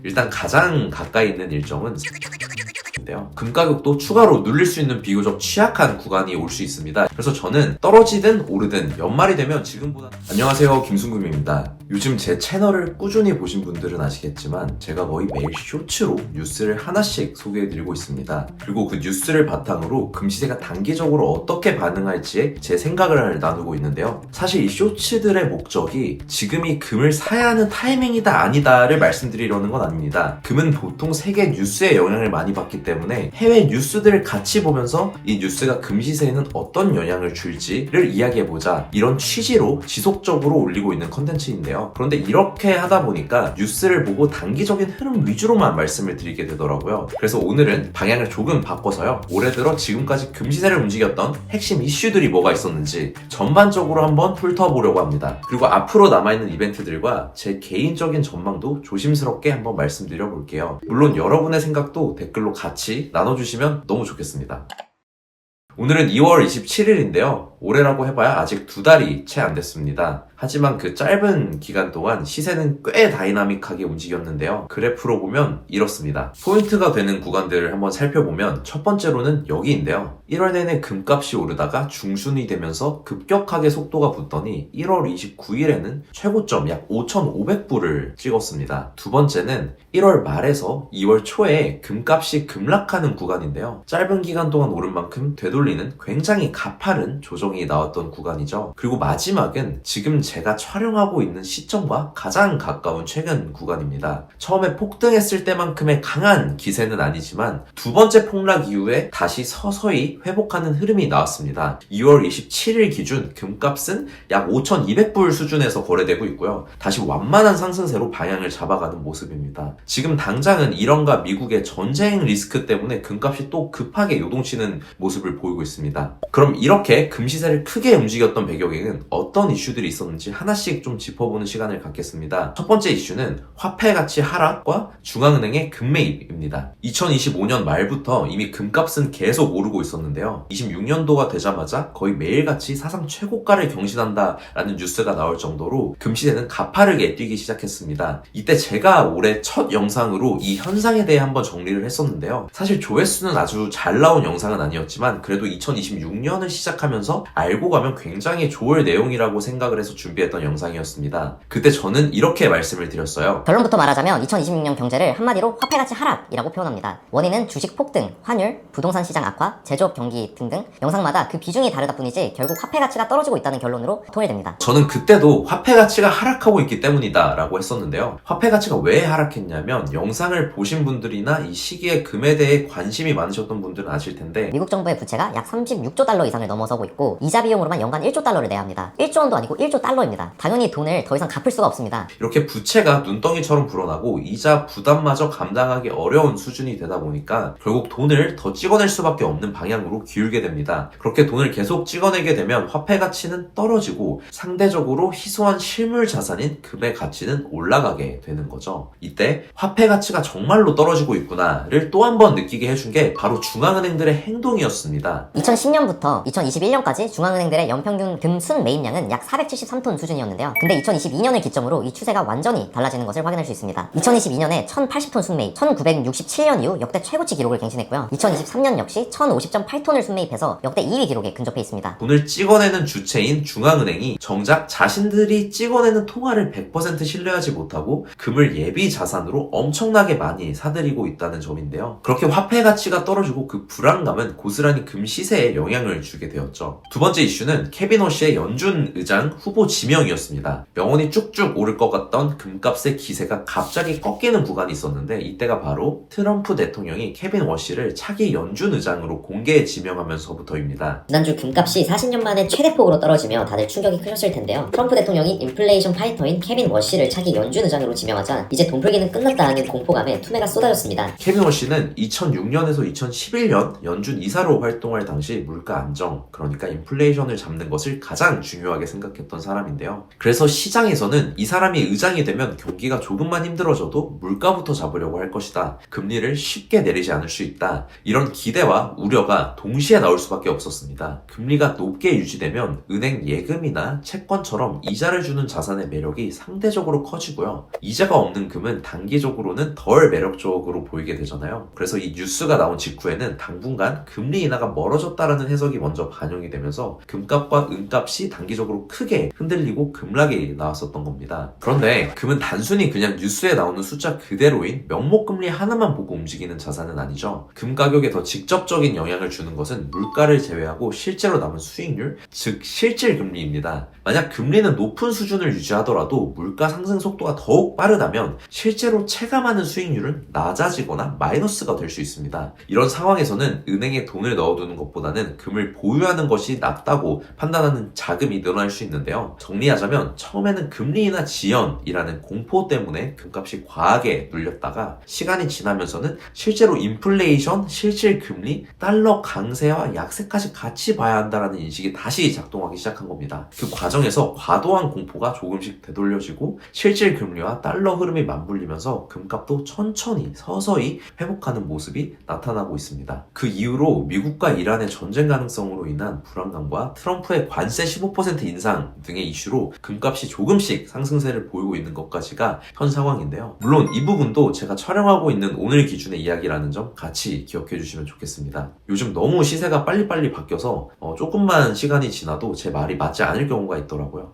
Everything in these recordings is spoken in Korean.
일단 가장 가까이 있는 일정은 인데요. 금 가격도 추가로 눌릴 수 있는 비교적 취약한 구간이 올 수 있습니다. 그래서 저는 떨어지든 오르든 연말이 되면 지금보다 안녕하세요, 김순금입니다. 요즘 제 채널을 꾸준히 보신 분들은 아시겠지만 제가 거의 매일 쇼츠로 뉴스를 하나씩 소개해드리고 있습니다. 그리고 그 뉴스를 바탕으로 금시세가 단기적으로 어떻게 반응할지에 제 생각을 나누고 있는데요. 사실 이 쇼츠들의 목적이 지금이 금을 사야 하는 타이밍이다 아니다를 말씀드리려는 건 아닙니다. 금은 보통 세계 뉴스의 영향을 많이 받기 때문에 해외 뉴스들을 같이 보면서 이 뉴스가 금시세에는 어떤 영향을 줄지를 이야기해보자, 이런 취지로 지속적으로 올리고 있는 컨텐츠인데요. 그런데 이렇게 하다 보니까 뉴스를 보고 단기적인 흐름 위주로만 말씀을 드리게 되더라고요. 그래서 오늘은 방향을 조금 바꿔서요, 올해 들어 지금까지 금시세를 움직였던 핵심 이슈들이 뭐가 있었는지 전반적으로 한번 훑어보려고 합니다. 그리고 앞으로 남아있는 이벤트들과 제 개인적인 전망도 조심스럽게 한번 말씀드려 볼게요. 물론 여러분의 생각도 댓글로 같이 나눠주시면 너무 좋겠습니다. 오늘은 2월 27일인데요. 올해라고 해봐야 아직 2달이 채 안 됐습니다. 하지만 그 짧은 기간 동안 시세는 꽤 다이나믹하게 움직였는데요. 그래프로 보면 이렇습니다. 포인트가 되는 구간들을 한번 살펴보면 첫 번째로는 여기인데요. 1월 내내 금값이 오르다가 중순이 되면서 급격하게 속도가 붙더니 1월 29일에는 최고점 약 5,500불을 찍었습니다. 두 번째는 1월 말에서 2월 초에 금값이 급락하는 구간인데요. 짧은 기간 동안 오른 만큼 되돌리는 굉장히 가파른 조정이 나왔던 구간이죠. 그리고 마지막은 지금 제가 촬영하고 있는 시점과 가장 가까운 최근 구간입니다. 처음에 폭등했을 때만큼의 강한 기세는 아니지만 두 번째 폭락 이후에 다시 서서히 회복하는 흐름이 나왔습니다. 2월 27일 기준 금값은 약 5,200불 수준에서 거래되고 있고요. 다시 완만한 상승세로 방향을 잡아가는 모습입니다. 지금 당장은 이란과 미국의 전쟁 리스크 때문에 금값이 또 급하게 요동치는 모습을 보이고 있습니다. 그럼 이렇게 금시세를 크게 움직였던 배경에는 어떤 이슈들이 있었는지 하나씩 좀 짚어보는 시간을 갖겠습니다. 첫 번째 이슈는 화폐 가치 하락과 중앙은행의 금매입입니다. 2025년 말부터 이미 금값은 계속 오르고 있었는데요. 26년도가 되자마자 거의 매일같이 사상 최고가를 경신한다라는 뉴스가 나올 정도로 금시세는 가파르게 뛰기 시작했습니다. 이때 제가 올해 첫 영상으로 이 현상에 대해 한번 정리를 했었는데요. 사실 조회수는 아주 잘 나온 영상은 아니었지만 그래도 2026년을 시작하면서 알고 가면 굉장히 좋을 내용이라고 생각을 해서 준비했던 영상이었습니다. 그때 저는 이렇게 말씀을 드렸어요. 결론부터 말하자면 2026년 경제를 한마디로 화폐가치 하락이라고 표현합니다. 원인은 주식 폭등, 환율, 부동산 시장 악화, 제조업 경기 등등 영상마다 그 비중이 다르다 뿐이지 결국 화폐 가치가 떨어지고 있다는 결론으로 통일됩니다. 저는 그때도 화폐 가치가 하락하고 있기 때문이다 라고 했었는데요. 화폐 가치가 왜 하락했냐면 영상을 보신 분들이나 이 시기에 금에 대해 관심이 많으셨던 분들은 아실 텐데 미국 정부의 부채가 약 36조 달러 이상을 넘어서고 있고 이자 비용으로만 연간 1조 달러를 내야 합니다. 1조 원도 아니고 1조 달러입니다. 당연히 돈을 더 이상 갚을 수가 없습니다. 이렇게 부채가 눈덩이처럼 불어나고 이자 부담마저 감당하기 어려운 수준이 되다 보니까 결국 돈을 더 찍어낼 수밖에 없는 방향으로 기울게 됩니다. 그렇게 돈을 계속 찍어내게 되면 화폐 가치는 떨어지고 상대적으로 희소한 실물 자산인 금의 가치는 올라가게 되는 거죠. 이때 화폐 가치가 정말로 떨어지고 있구나를 또 한 번 느끼게 해준 게 바로 중앙은행들의 행동이었습니다. 2010년부터 2021년까지 중앙은행들의 연평균 금 순 매입량은 약 473톤 수준이었는데요. 근데 2022년을 기점으로 이 추세가 완전히 달라지는 것을 확인할 수 있습니다. 2022년에 1080톤 순매입, 1967년 이후 역대 최고치 기록을 갱신했고요. 2023년 역시 1050.8톤을 순매입해서 역대 2위 기록에 근접해 있습니다. 돈을 찍어내는 주체인 중앙은행이 정작 자신들이 찍어내는 통화를 100% 신뢰하지 못하고 금을 예비 자산으로 엄청나게 많이 사들이고 있다는 점인데요. 그렇게 화폐 가치가 떨어지고 그 불안감은 고스란히 금 시세에 영향을 주게 되었죠. 두 번째 이슈는 케빈 워시의 연준 의장 후보 지명이었습니다. 영원히 쭉쭉 오를 것 같던 금값의 기세가 갑자기 꺾이는 구간이 있었는데 이때가 바로 트럼프 대통령이 케빈 워시를 차기 연준 의장으로 공개 지명하면서부터입니다. 지난주 금값이 40년 만에 최대폭으로 떨어지며 다들 충격이 크셨을 텐데요. 트럼프 대통령이 인플레이션 파이터인 케빈 워시를 차기 연준 의장으로 지명하자 이제 돈풀기는 끝났다는 공포감에 투매가 쏟아졌습니다. 케빈 워시는 2006년에서 2011년 연준 이사로 활동할 당시 물가 안정, 그러니까 인플레이션을 잡는 것을 가장 중요하게 생각했던 사람인데요. 그래서 시장에서는 이 사람이 의장이 되면 경기가 조금만 힘들어져도 물가부터 잡으려고 할 것이다. 금리를 쉽게 내리지 않을 수 있다. 이런 기대와 우려가 동시에 나올 수밖에 없었습니다. 금리가 높게 유지되면 은행 예금이나 채권처럼 이자를 주는 자산의 매력이 상대적으로 커지고요. 이자가 없는 금은 단기적으로는 덜 매력적으로 보이게 되잖아요. 그래서 이 뉴스가 나온 직후에는 당분간 금리 인하가 멀어졌다라는 해석이 먼저 반영이 되면서 금값과 은값이 단기적으로 크게 흔들리고 급락이 나왔었던 겁니다. 그런데 금은 단순히 그냥 뉴스에 나오는 숫자 그대로인 명목금리 하나만 보고 움직이는 자산은 아니죠. 금 가격에 더 직접적인 영향을 주는 것은 물가를 제외하고 실제로 남은 수익률, 즉 실질금리입니다. 만약 금리는 높은 수준을 유지하더라도 물가 상승 속도가 더욱 빠르다면 실제로 체감하는 수익률은 낮아지거나 마이너스가 될 수 있습니다. 이런 상황에서는 은행에 돈을 넣어두는 것보다는 금을 보유하는 것이 낫다고 판단하는 자금이 늘어날 수 있는데요. 정리하자면 처음에는 금리 인하 지연이라는 공포 때문에 금값이 과하게 눌렸다가 시간이 지나면서는 실제로 인플레이션, 실질금리, 달러 강세와 약세까지 같이 봐야 한다는 인식이 다시 작동하기 시작한 겁니다. 그 과정에서 과도한 공포가 조금씩 되돌려지고 실질금리와 달러 흐름이 맞물리면서 금값도 천천히 서서히 회복하는 모습이 나타나고 있습니다. 그 이후로 미국과 이란의 전쟁 가능성으로 인한 불안감과 트럼프의 관세 15% 인상 등의 이슈로 금값이 조금씩 상승세를 보이고 있는 것까지가 현 상황인데요. 물론 이 부분도 제가 촬영하고 있는 오늘 기준의 이야기라는 점 같이 기억해 주시면 좋겠습니다. 요즘 너무 시세가 빨리빨리 바뀌어서 조금만 시간이 지나도 제 말이 맞지 않을 경우가 있더라고요.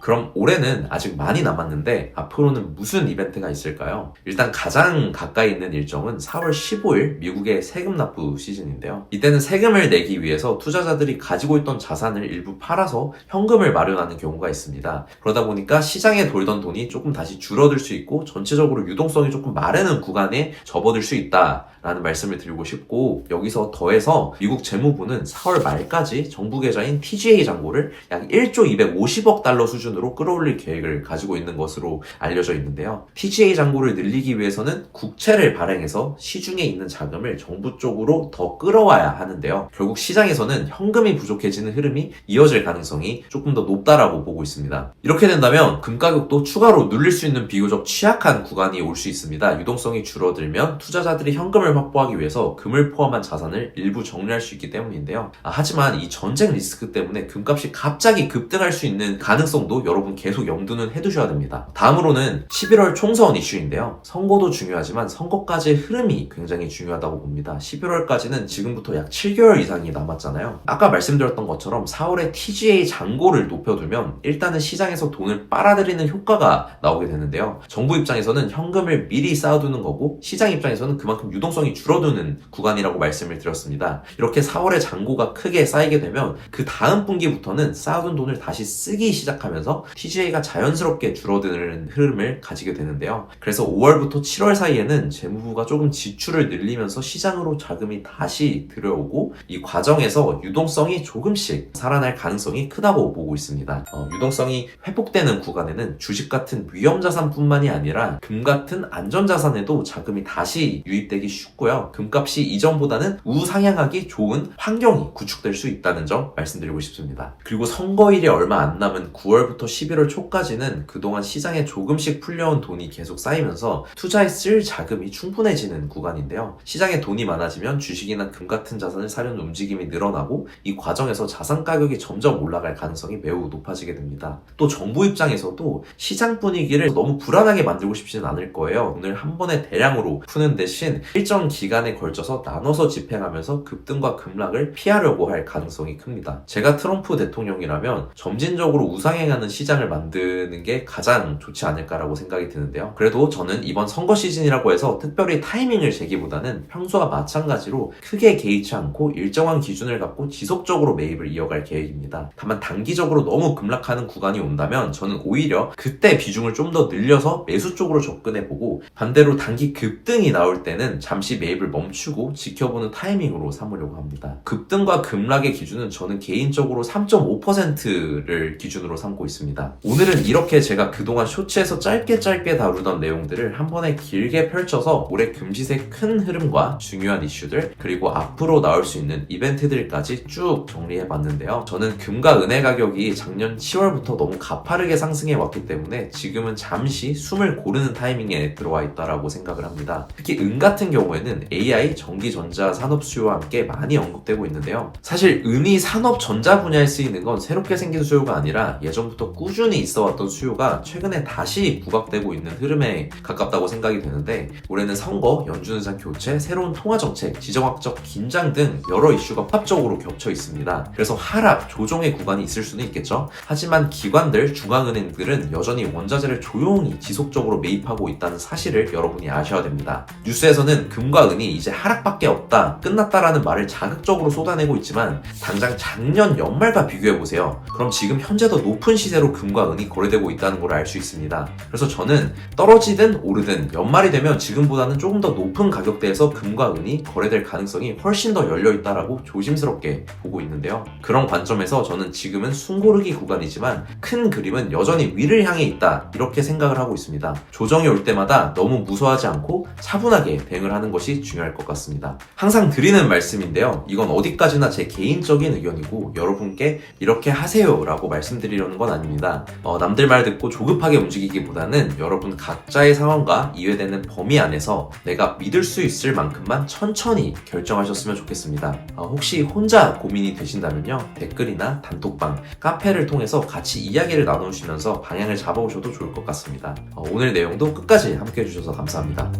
그럼 올해는 아직 많이 남았는데 앞으로는 무슨 이벤트가 있을까요? 일단 가장 가까이 있는 일정은 4월 15일 미국의 세금 납부 시즌인데요. 이때는 세금을 내기 위해서 투자자들이 가지고 있던 자산을 일부 팔아서 현금을 마련하는 경우가 있습니다. 그러다 보니까 시장에 돌던 돈이 조금 다시 줄어들 수 있고 전체적으로 유동성이 조금 마르는 구간에 접어들 수 있다라는 말씀을 드리고 싶고, 여기서 더해서 미국 재무부는 4월 말까지 정부 계좌인 TGA 잔고를 약 1조 250억 달러 수준으로 끌어올릴 계획을 가지고 있는 것으로 알려져 있는데요. TGA 잔고를 늘리기 위해서는 국채를 발행해서 시중에 있는 자금을 정부 쪽으로 더 끌어와야 하는데요. 결국 시장에서는 현금이 부족해지는 흐름이 이어질 가능성이 조금 더 높다라고 보고 있습니다. 이렇게 된다면 금 가격도 추가로 눌릴 수 있는 비교적 취약한 구간이 올 수 있습니다. 유동성이 줄어들면 투자자들이 현금을 확보하기 위해서 금을 포함한 자산을 일부 정리할 수 있기 때문인데요. 하지만 이 전쟁 리스크 때문에 금값이 갑자기 급등할 수 있는 가능성도 여러분 계속 염두는 해두셔야 됩니다. 다음으로는 11월 총선 이슈인데요. 선거도 중요하지만 선거까지의 흐름이 굉장히 중요하다고 봅니다. 11월까지는 지금부터 약 7개월 이상이 남았잖아요. 아까 말씀드렸던 것처럼 4월에 TGA 잔고를 높여두면 일단은 시장에서 돈을 빨아들이는 효과가 나오게 되는데요. 정부 입장에서는 현금을 미리 쌓아두는 거고 시장 입장에서는 그만큼 유동성이 줄어드는 구간이라고 말씀을 드렸습니다. 이렇게 4월에 잔고가 크게 쌓이게 되면 그 다음 분기부터는 쌓아둔 돈을 다시 쓰기 시작하면서 TGA가 자연스럽게 줄어드는 흐름을 가지게 되는데요. 그래서 5월부터 7월 사이에는 재무부가 조금 지출을 늘리면서 시장으로 자금이 다시 들어오고 이 과정에서 유동성이 조금씩 살아날 가능성이 크다고 보고 있습니다. 유동성이 회복되는 구간에는 주식 같은 위험자산뿐만이 아니라 금 같은 안전자산에도 자금이 다시 유입되기 쉽고요. 금값이 이전보다는 우상향하기 좋은 환경이 구축될 수 있다는 점 말씀드리고 싶습니다. 그리고 선거일이 얼마 안 남은 9월부터 11월 초까지는 그동안 시장에 조금씩 풀려온 돈이 계속 쌓이면서 투자에 쓸 자금이 충분해지는 구간인데요. 시장에 돈이 많아지면 주식이나 금 같은 자산을 사려는 움직임이 늘어나고 이 과정에서 자산 가격이 점점 올라갈 가능성이 매우 높아지게 됩니다. 또 정부 입장에서도 시장 분위기를 너무 불안하게 만들고 싶지는 않을 거예요. 돈을 한 번에 대량으로 푸는 대신 일정 기간에 걸쳐서 나눠서 집행하면서 급등과 급락을 피하려고 할 가능성이 큽니다. 제가 트럼프 대통령이라면 점진적으로 우상향하는 시장을 만드는 게 가장 좋지 않을까라고 생각이 드는데요. 그래도 저는 이번 선거 시즌이라고 해서 특별히 타이밍을 재기보다는 평소와 마찬가지로 크게 개의치 않고 일정한 기준을 갖고 지속적으로 매입을 이어갈 계획입니다. 다만 단기적으로 너무 급락하는 구간이 온다면 저는 오히려 그때 비중을 좀 더 늘려서 매수 쪽으로 접근해보고, 반대로 단기 급등이 나올 때는 잠시 매입을 멈추고 지켜보는 타이밍으로 삼으려고 합니다. 급등과 급락의 기준은 저는 개인적으로 3.5%를 기준으로 삼고 있습니다. 있습니다. 오늘은 이렇게 제가 그동안 쇼츠에서 짧게 다루던 내용들을 한 번에 길게 펼쳐서 올해 금시세 큰 흐름과 중요한 이슈들 그리고 앞으로 나올 수 있는 이벤트들까지 쭉 정리해봤는데요. 저는 금과 은의 가격이 작년 10월부터 너무 가파르게 상승해 왔기 때문에 지금은 잠시 숨을 고르는 타이밍에 들어와 있다라고 생각을 합니다. 특히 은 같은 경우에는 AI, 전기전자 산업 수요와 함께 많이 언급되고 있는데요. 사실 은이 산업 전자 분야에 쓰이는 건 새롭게 생긴 수요가 아니라 예전부터 꾸준히 있어왔던 수요가 최근에 다시 부각되고 있는 흐름에 가깝다고 생각이 되는데 올해는 선거, 연준의장 교체, 새로운 통화정책, 지정학적 긴장 등 여러 이슈가 합적으로 겹쳐 있습니다. 그래서 하락, 조정의 구간이 있을 수는 있겠죠. 하지만 기관들, 중앙은행들은 여전히 원자재를 조용히 지속적으로 매입하고 있다는 사실을 여러분이 아셔야 됩니다. 뉴스에서는 금과 은이 이제 하락밖에 없다, 끝났다라는 말을 자극적으로 쏟아내고 있지만 당장 작년 연말과 비교해보세요. 그럼 지금 현재도 높은 시세로 금과 은이 거래되고 있다는 걸 알 수 있습니다. 그래서 저는 떨어지든 오르든 연말이 되면 지금보다는 조금 더 높은 가격대에서 금과 은이 거래될 가능성이 훨씬 더 열려있다라고 조심스럽게 보고 있는데요. 그런 관점에서 저는 지금은 숨고르기 구간이지만 큰 그림은 여전히 위를 향해 있다, 이렇게 생각을 하고 있습니다. 조정이 올 때마다 너무 무서워하지 않고 차분하게 대응을 하는 것이 중요할 것 같습니다. 항상 드리는 말씀인데요. 이건 어디까지나 제 개인적인 의견이고 여러분께 이렇게 하세요 라고 말씀드리려는 건 아닙니다. 남들 말 듣고 조급하게 움직이기보다는 여러분 각자의 상황과 이해되는 범위 안에서 내가 믿을 수 있을 만큼만 천천히 결정하셨으면 좋겠습니다. 혹시 혼자 고민이 되신다면요, 댓글이나 단톡방, 카페를 통해서 같이 이야기를 나누시면서 방향을 잡아오셔도 좋을 것 같습니다. 오늘 내용도 끝까지 함께 해주셔서 감사합니다.